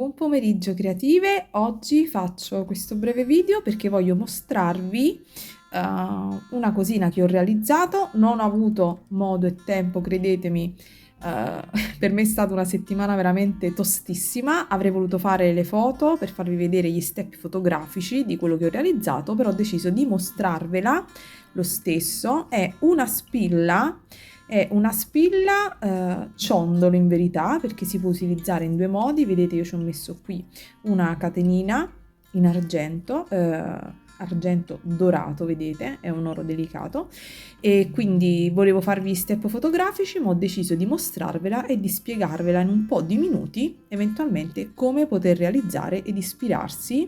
Buon pomeriggio creative, oggi faccio questo breve video perché voglio mostrarvi una cosina che ho realizzato. Non ho avuto modo e tempo, credetemi, per me è stata una settimana veramente tostissima. Avrei voluto fare le foto per farvi vedere gli step fotografici di quello che ho realizzato, però ho deciso di mostrarvela lo stesso. È una spilla ciondolo in verità, perché si può utilizzare in due modi. Vedete, io ci ho messo qui una catenina in argento, argento dorato, vedete, è un oro delicato, e quindi volevo farvi step fotografici, ma ho deciso di mostrarvela e di spiegarvela in un po' di minuti, eventualmente come poter realizzare ed ispirarsi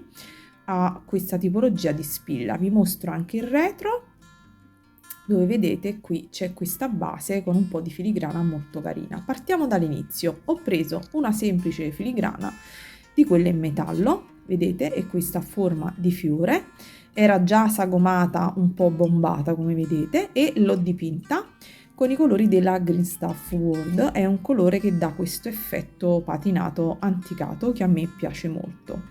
a questa tipologia di spilla. Vi mostro anche il retro, dove vedete qui c'è questa base con un po' di filigrana molto carina. Partiamo dall'inizio. Ho preso una semplice filigrana di quelle in metallo, vedete, è questa a forma di fiore, era già sagomata, un po' bombata come vedete, e l'ho dipinta con i colori della Green Stuff World. È un colore che dà questo effetto patinato anticato che a me piace molto.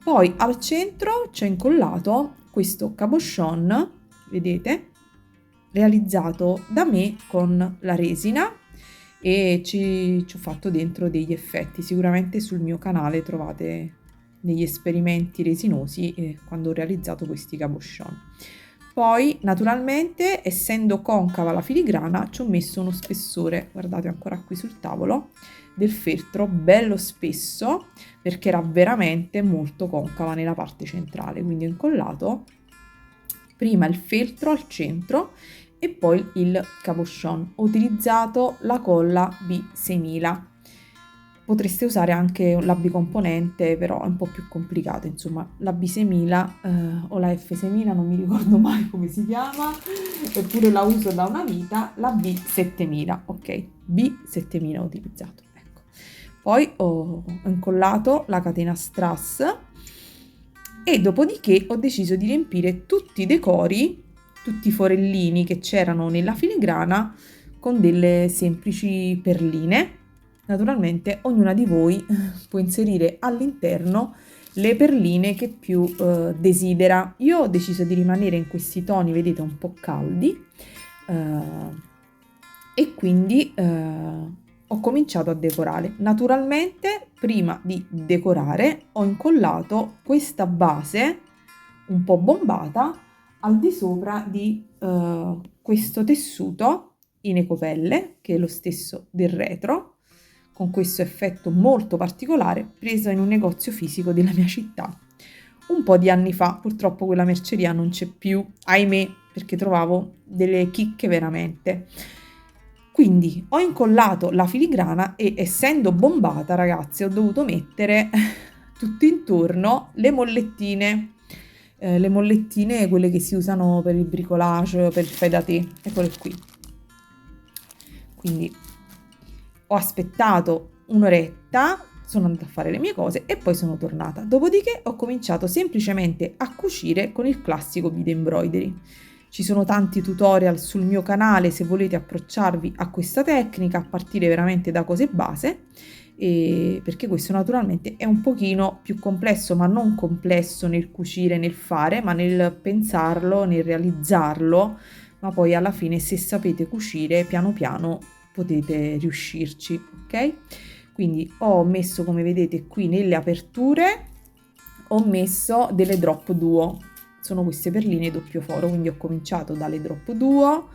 Poi al centro c'è incollato questo cabochon, vedete, realizzato da me con la resina, e ci ho fatto dentro degli effetti. Sicuramente sul mio canale trovate degli esperimenti resinosi quando ho realizzato questi cabochon. Poi naturalmente, essendo concava la filigrana, ci ho messo uno spessore, guardate ancora qui sul tavolo, del feltro bello spesso, perché era veramente molto concava nella parte centrale. Quindi ho incollato prima il feltro al centro e poi il cabochon. Ho utilizzato la colla B6000, potreste usare anche la bicomponente, però è un po' più complicato, insomma. La B6000 o la F6000, non mi ricordo mai come si chiama, eppure la uso da una vita. La B7000, ok, B7000 ho utilizzato, ecco. Poi ho incollato la catena strass e dopodiché ho deciso di riempire tutti i decori, tutti i forellini che c'erano nella filigrana, con delle semplici perline. Naturalmente ognuna di voi può inserire all'interno le perline che più desidera. Io ho deciso di rimanere in questi toni, vedete, un po' caldi, e quindi ho cominciato a decorare. Naturalmente, prima di decorare, ho incollato questa base un po' bombata al di sopra di questo tessuto in ecopelle, che è lo stesso del retro, con questo effetto molto particolare, preso in un negozio fisico della mia città un po' di anni fa. Purtroppo quella merceria non c'è più, ahimè, perché trovavo delle chicche veramente. Quindi ho incollato la filigrana e, essendo bombata, ragazzi, ho dovuto mettere tutto intorno le mollettine, quelle che si usano per il bricolage, per il fai da te, eccole qui. Quindi ho aspettato un'oretta, sono andata a fare le mie cose e poi sono tornata. Dopodiché ho cominciato semplicemente a cucire con il classico bead embroidery. Ci sono tanti tutorial sul mio canale se volete approcciarvi a questa tecnica, a partire veramente da cose base, perché questo naturalmente è un pochino più complesso, ma non complesso nel cucire, nel fare, ma nel pensarlo, nel realizzarlo. Ma poi alla fine, se sapete cucire, piano piano potete riuscirci, ok? Quindi ho messo, come vedete qui nelle aperture, ho messo delle drop duo. Sono queste perline doppio foro, quindi ho cominciato dalle drop duo.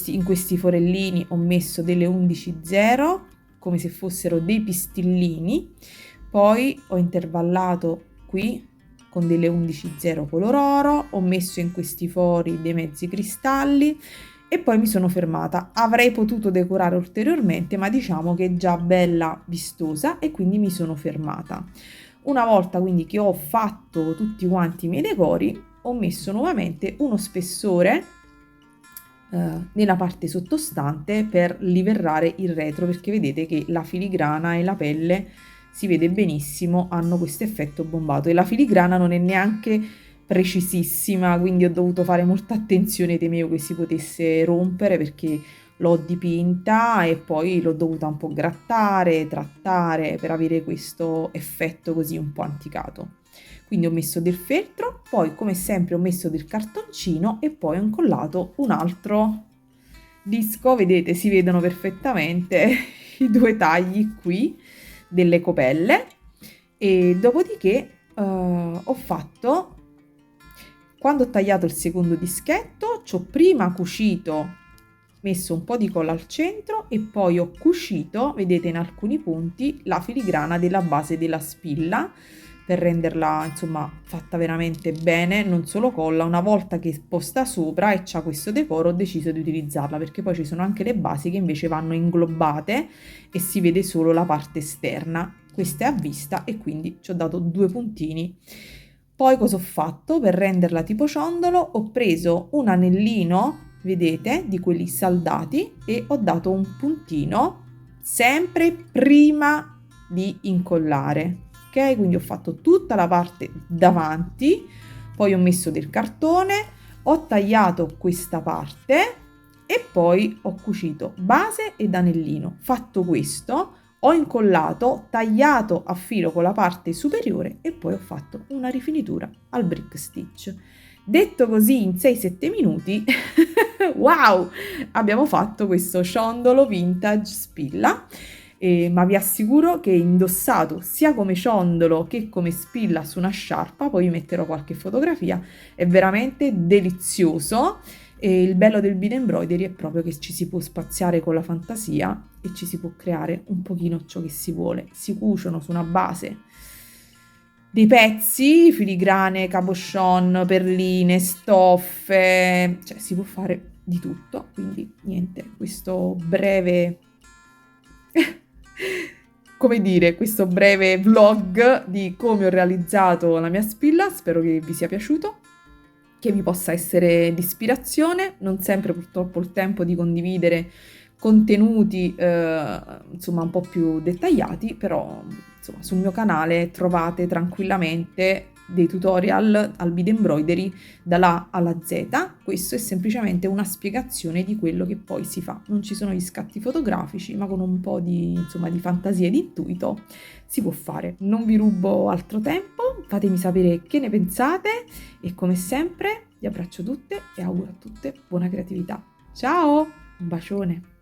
In questi forellini ho messo delle 11-0, come se fossero dei pistillini. Poi ho intervallato qui con delle 11-0 color oro, ho messo in questi fori dei mezzi cristalli e poi mi sono fermata. Avrei potuto decorare ulteriormente, ma diciamo che è già bella vistosa, e quindi mi sono fermata. Una volta quindi che ho fatto tutti quanti i miei decori, ho messo nuovamente uno spessore nella parte sottostante per livellare il retro, perché vedete che la filigrana e la pelle, si vede benissimo, hanno questo effetto bombato, e la filigrana non è neanche precisissima, quindi ho dovuto fare molta attenzione, temevo che si potesse rompere perché l'ho dipinta e poi l'ho dovuta un po' grattare, trattare per avere questo effetto così un po' anticato. Quindi ho messo del feltro, poi come sempre ho messo del cartoncino e poi ho incollato un altro disco, vedete, si vedono perfettamente i due tagli qui delle copelle e dopodiché ho fatto, quando ho tagliato il secondo dischetto, ci ho prima cucito, messo un po' di colla al centro e poi ho cucito, vedete in alcuni punti, la filigrana della base della spilla per renderla insomma fatta veramente bene, non solo colla. Una volta che posta sopra e c'ha questo decoro ho deciso di utilizzarla perché poi ci sono anche le basi che invece vanno inglobate e si vede solo la parte esterna. Questa è a vista e quindi ci ho dato 2 puntini. Poi cosa ho fatto per renderla tipo ciondolo? Ho preso un anellino, vedete, di quelli saldati e ho dato un puntino sempre prima di incollare. Ok, quindi ho fatto tutta la parte davanti, poi ho messo del cartone, ho tagliato questa parte e poi ho cucito base ed anellino. Fatto questo, ho incollato, tagliato a filo con la parte superiore e poi ho fatto una rifinitura al brick stitch. Detto così in 6-7 minuti, wow, abbiamo fatto questo ciondolo vintage spilla. Ma vi assicuro che indossato sia come ciondolo che come spilla su una sciarpa, poi vi metterò qualche fotografia, è veramente delizioso. E il bello del bead embroidery è proprio che ci si può spaziare con la fantasia e ci si può creare un pochino ciò che si vuole. Si cuciono su una base dei pezzi, filigrane, cabochon, perline, stoffe, cioè si può fare di tutto. Quindi niente, questo breve come dire, questo breve vlog di come ho realizzato la mia spilla, spero che vi sia piaciuto, che vi possa essere di ispirazione. Non sempre purtroppo ho il tempo di condividere contenuti insomma un po' più dettagliati, però insomma sul mio canale trovate tranquillamente dei tutorial al bead embroidery dalla A alla Z. Questo è semplicemente una spiegazione di quello che poi si fa. Non ci sono gli scatti fotografici, ma con un po' di, insomma, di fantasia e di intuito si può fare. Non vi rubo altro tempo, fatemi sapere che ne pensate e come sempre vi abbraccio tutte e auguro a tutte buona creatività. Ciao, un bacione!